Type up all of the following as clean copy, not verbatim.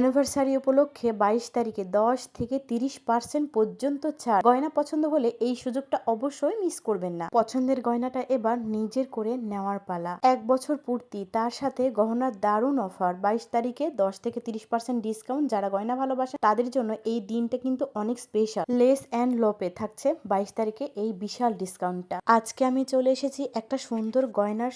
Anniversary উপলক্ষে 22 তারিখে 10 থেকে 30% পর্যন্ত ছাড়। গয়না পছন্দ হলে এই সুযোগটা অবশ্যই মিস করবেন না। পছন্দের গয়নাটা এবার নিজের করে নেওয়ার পালা। 1 বছর পূর্তি, তার সাথে গহনার দারুণ অফার। 22 তারিখে 10 থেকে 30% ডিসকাউন্ট। যারা গয়না ভালোবাসে তাদের জন্য এই দিনটা কিন্তু অনেক স্পেশাল। লেস অ্যান্ড লোপে থাকছে 22 তারিখে এই বিশাল ডিসকাউন্টটা। আজকে আমি চলে এসেছি একটা সুন্দর গয়নার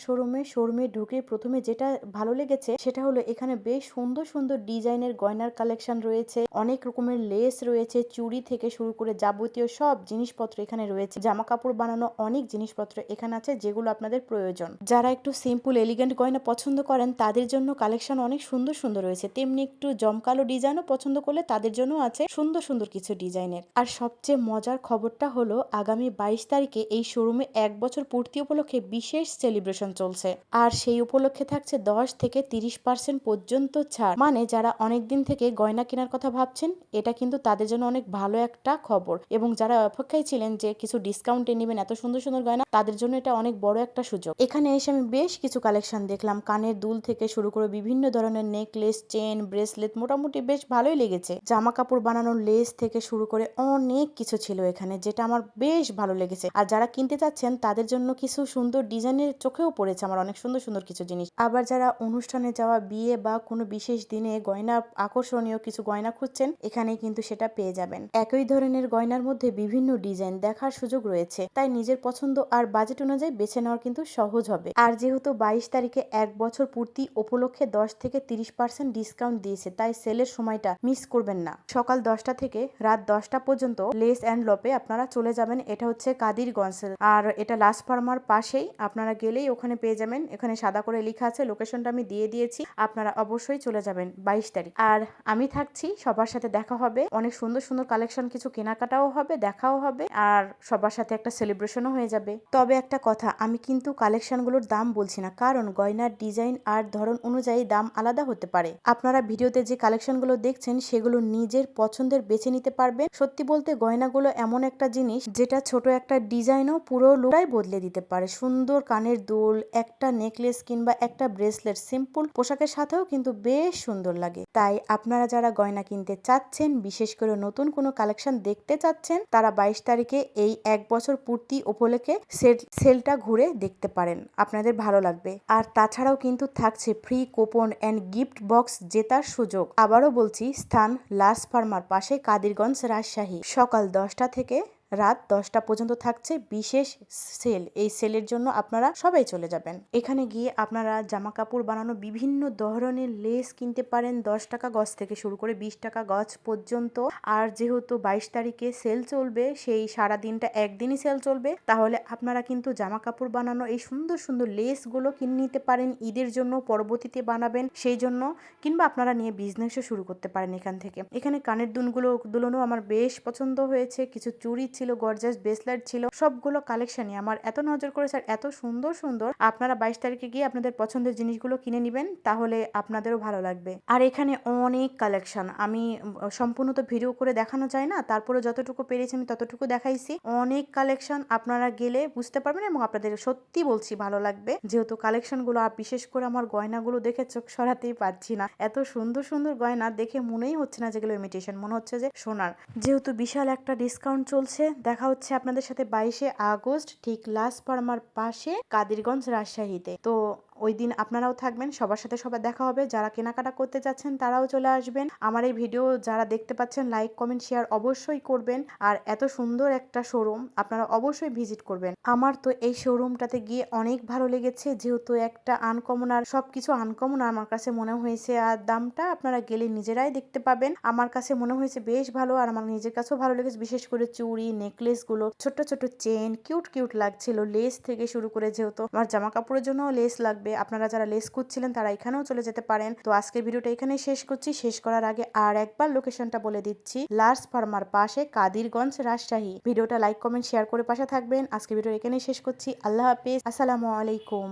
শোরুমে ঢুকে প্রথমে যেটা ভালো লেগেছে সেটা হলো এখানে বেশ সুন্দর সুন্দর ডিজাইনের গয়নার কালেকশন রয়েছে, অনেক রকমের লেস রয়েছে, চুড়ি থেকে শুরু করে যাবতীয় সব জিনিসপত্র এখানে রয়েছে। জামা কাপড় বানানো অনেক জিনিসপত্র এখানে আছে যেগুলো আপনাদের প্রয়োজন। যারা একটু সিম্পল এলিগেন্ট গয়না পছন্দ করেন তাদের জন্য কালেকশন অনেক সুন্দর সুন্দর রয়েছে, তেমনি একটু জমকালো ডিজাইনও পছন্দ করলে তাদের জন্য আছে সুন্দর সুন্দর কিছু ডিজাইনের। আর সবচেয়ে মজার খবরটা হলো আগামী 22 তারিখে এই শোরুমে 1 বছর পূর্তি উপলক্ষে বিশেষ সেলিব্রেশন চলছে। আর সেই উপলক্ষে থাকছে 10 থেকে 30% পর্যন্ত ছাড়। মানে যারা অনেকদিন থেকে গয়না কেনার কথা ভাবছেন এটা কিন্তু তাদের জন্য অনেক ভালো একটা খবর, এবং যারা অপেক্ষায় ছিলেন যে কিছু ডিসকাউন্টে নেবেন এত সুন্দর সুন্দর গয়না, তাদের জন্য এটা অনেক বড় একটা সুযোগ। এখানে এসে আমি বেশ কিছু কালেকশন দেখলাম, কানের দুল থেকে শুরু করে বিভিন্ন ধরনের নেকলেস, চেন, ব্রেসলেট, মোটামুটি বেশ ভালোই লেগেছে। জামা কাপড় বানানোর লেস থেকে শুরু করে অনেক কিছু ছিল এখানে, যেটা আমার বেশ ভালো লেগেছে। আর যারা কিনতে চাচ্ছেন তাদের জন্য কিছু সুন্দর ডিজাইনের চোখেও পড়েছে আমার অনেক সুন্দর সুন্দর কিছু জিনিস। আবার যারা অনুষ্ঠানে যাওয়া, বিয়ে বা কোনো বিশেষ দিনে গয়না, আকর্ষণীয় কিছু গয়না খুঁজছেন, এখানে কিন্তু সেটা পেয়ে যাবেন। একই ধরনের গয়নার মধ্যে বিভিন্ন ডিজাইন দেখার সুযোগ রয়েছে, তাই নিজের পছন্দ আর বাজেট অনুযায়ী বেছে নেওয়ার কিন্তু সহজ হবে। আর যেহেতু 22 তারিখে 1 বছর পূর্তি উপলক্ষে 10 থেকে 30% ডিসকাউন্ট দিয়েছে, তাই সেলের সময়টা মিস করবেন না। সকাল 10টা থেকে রাত 10টা পর্যন্ত লেস অ্যান্ড লপে আপনারা চলে যাবেন। এটা হচ্ছে কাদিরগঞ্জ, আর এটা লাস্ট ফার্মার পাশেই। আপনারা গেলেই ওখানে পেয়ে যাবেন। এখানে সাদা করে লেখা আছে, লোকেশনটা আমি দিয়ে দিয়েছি। আপনারা অবশ্যই চলে যাবেন 22 তারিখ। আর আমি থাকছি, সবার সাথে দেখা হবে, অনেক সুন্দর সুন্দর কালেকশন, কিছু কেনাকাটাও হবে, দেখাও হবে, আর সবার সাথে একটা সেলিব্রেশনও হয়ে যাবে। তবে একটা কথা, আমি কিন্তু কালেকশনগুলোর দাম বলছি না, কারণ গয়নার ডিজাইন আর ধরন অনুযায়ী দাম আলাদা হতে পারে। আপনারা ভিডিওতে যে কালেকশনগুলো দেখছেন সেগুলো নিজের পছন্দের বেছে নিতে পারবেন। সত্যি বলতে গয়নাগুলো এমন একটা জিনিস যেটা ছোট একটা ডিজাইনও পুরো লুকটাই বদলে দিতে পারে। সুন্দর কানের দুল, একটা নেকলেস কিংবা একটা ব্রেসলেট সিম্পল পোশাকের সাথেও কিন্তু বেশ সুন্দর লাগে। তাই আপনারা যারা গয়না কিনতে চাচ্ছেন, বিশেষ করে নতুন কোনো কালেকশন দেখতে চাচ্ছেন, তারা 22 তারিখে এই 1 বছর পূর্তি উপলক্ষে সেলটা ঘুরে দেখতে পারেন, আপনাদের ভালো লাগবে। আর তাছাড়াও কিন্তু থাকছে free coupon and gift box জেতার সুযোগ। আবারও বলছি, স্থান লাস্ট ফার্মার পাশে, কাদিরগঞ্জ, রাজশাহী। সকাল 10টা থেকে রাত 10টা পর্যন্ত থাকছে বিশেষ সেল। এই সেলের জন্য আপনারা সবাই চলে যাবেন। এখানে গিয়ে আপনারা জামা কাপড় বানানো বিভিন্ন ধরনের লেস কিনতে পারেন, 10 টাকা গজ থেকে শুরু করে 20 টাকা গজ পর্যন্ত। আর যেহেতু 22 তারিখে সেল চলবে, সেই সারা দিনটা একদিনই সেল চলবে, তাহলে আপনারা কিন্তু জামা কাপড় বানানো এই সুন্দর সুন্দর লেসগুলো কিনে নিতে পারেন ঈদের জন্য, পরবর্তীতে বানাবেন সেই জন্য, কিংবা আপনারা নিয়ে বিজনেসও শুরু করতে পারেন এখান থেকে। এখানে কানের দুলগুলো আমার বেশ পছন্দ হয়েছে, কিছু চুড়ি ছিল, গর্জাস ব্রেসলেট ছিল, সবগুলো কালেকশনই আমার এত নজর করেছে আর এত সুন্দর সুন্দর। আপনারা 22 তারিখে গিয়ে আপনাদের পছন্দের জিনিসগুলো কিনে নেবেন, তাহলে আপনাদেরও ভালো লাগবে। আর এখানে অনেক কালেকশন, আমি সম্পূর্ণ তো ভিডিও করে দেখানো যায় না, তারপরে যতটুকু পেরেছি আমি ততটুকু দেখাইছি। অনেক কালেকশন, আপনারা গেলে বুঝতে পারবেন এবং আপনাদের সত্যি বলছি ভালো লাগবে। যেহেতু কালেকশনগুলো, আর বিশেষ করে আমার গয়নাগুলো দেখে চোখ সরাতেই পারছি না, এত সুন্দর সুন্দর গয়না দেখে মনেই হচ্ছে না যেগুলো ইমিটেশন, মনে হচ্ছে যে সোনার। যেহেতু বিশাল একটা ডিসকাউন্ট চলছে, দেখা হচ্ছে আপনাদের সাথে 22শে আগস্ট ঠিক লাস্ট ফার্মার পাশে, কাদিরগঞ্জ, রাজশাহীতে। তো ওই দিন আপনারাও থাকবেন, সবার সাথে সবার দেখা হবে। যারা কেনাকাটা করতে যাচ্ছেন তারাও চলে আসবেন। আমার এই ভিডিও যারা দেখতে পাচ্ছেন, লাইক, কমেন্ট, শেয়ার অবশ্যই করবেন। আর এত সুন্দর একটা শোরুম, আপনারা অবশ্যই ভিজিট করবেন। আমার তো এই শোরুমটাতে গিয়ে অনেক ভালো লেগেছে, যেহেতু একটা আনকমন, আর সবকিছু আনকমন আমার কাছে মনে হয়েছে। আর দামটা আপনারা গেলে নিজেরাই দেখতে পাবেন, আমার কাছে মনে হয়েছে বেশ ভালো। আর আমার নিজের কাছেও ভালো লেগেছে, বিশেষ করে চুড়ি, নেকলেস গুলো, ছোট ছোট চেন, কিউট কিউট লাগছিল। লেস থেকে শুরু করে, যেহেতু আমার জামা কাপড়ের জন্য লেস লাগবে, আপনারা যারা লেস খুঁজছিলেন তারা এখানেও চলে যেতে পারেন। তো আজকের ভিডিওটা এখানেই শেষ করছি। শেষ করার আগে আর একবার লোকেশনটা বলে দিচ্ছি, লাস্ট ফার্মার পাশে, কাদিরগঞ্জ, রাজশাহী। ভিডিওটা লাইক, কমেন্ট, শেয়ার করে পাশে থাকবেন। আজকের ভিডিও এখানেই শেষ করছি। আল্লাহ হাফেজ, আসসালামু আলাইকুম।